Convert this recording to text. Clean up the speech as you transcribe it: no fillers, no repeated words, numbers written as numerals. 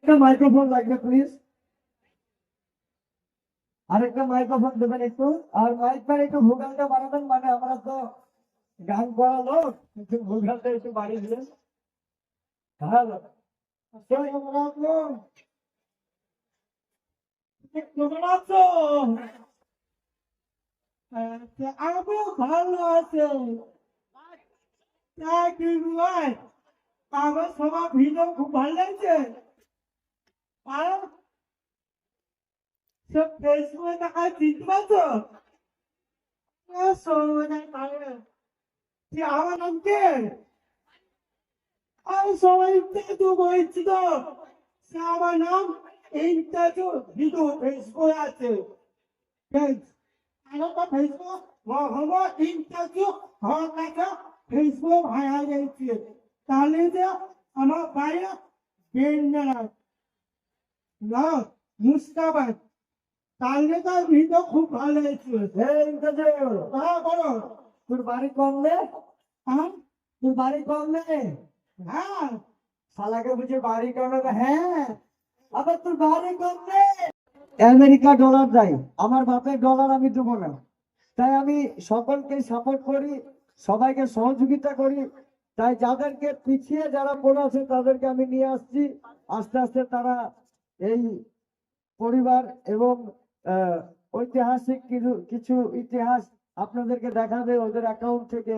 একটা মাইক্রোফোন লাগবে প্লিজ, আরেকটা মাইক্রোফোন দেবেন একটু। আর মাইকটা একটু ভোকালটা বাড়াবেন, মানে আমরা তো গান করা লোক, একটু ভোকালটা একটু বাড়িয়ে দিলেন। হ্যালো, আসসালামু আলাইকুম। কেমন আছো? আমিও ভালো আছি। আমার সবার ভিডিও খুব ভালো লাগছে। আর সব ফেসবুকে টাকা চিনতে পারছো? সময় পারে কি আমার নাম কে? আমি সবাই তো বলছি তো, সে আমার নাম ইন্টারভিউ ভিডিও ফেসবুক আছে। আমার ফেসবুক হবো ইন্টারভিউ হওয়ার কাছে ফেসবুক হারা গেছে। তাহলে যে আমার বাইরে বেন্ডার না মুস্তাবাদ, তাহলে তো ভিডিও খুব ভালো হয়েছিল। হ্যাঁ বলো। তোর বাড়ি কম নে? হ্যাঁ তোর বাড়ি কম নে? হ্যাঁ শালাকে বুঝে বাড়ি কম না? হ্যাঁ আবার তোর বাড়ি কম নে? আমেরিকা ডলার দেয়, আমার বাপের ডলার আমি দেবো না। তাই আমি সকলকে সাপোর্ট করি, সবাইকে সহযোগিতা করি। তাই যাদেরকে পিছিয়ে যারা পড়ে আছে তাদেরকে আমি নিয়ে আসছি। আস্তে আস্তে তারা এই পরিবার এবং ঐতিহাসিক কিছু কিছু ইতিহাস আপনাদেরকে দেখাবে ওদের অ্যাকাউন্ট থেকে।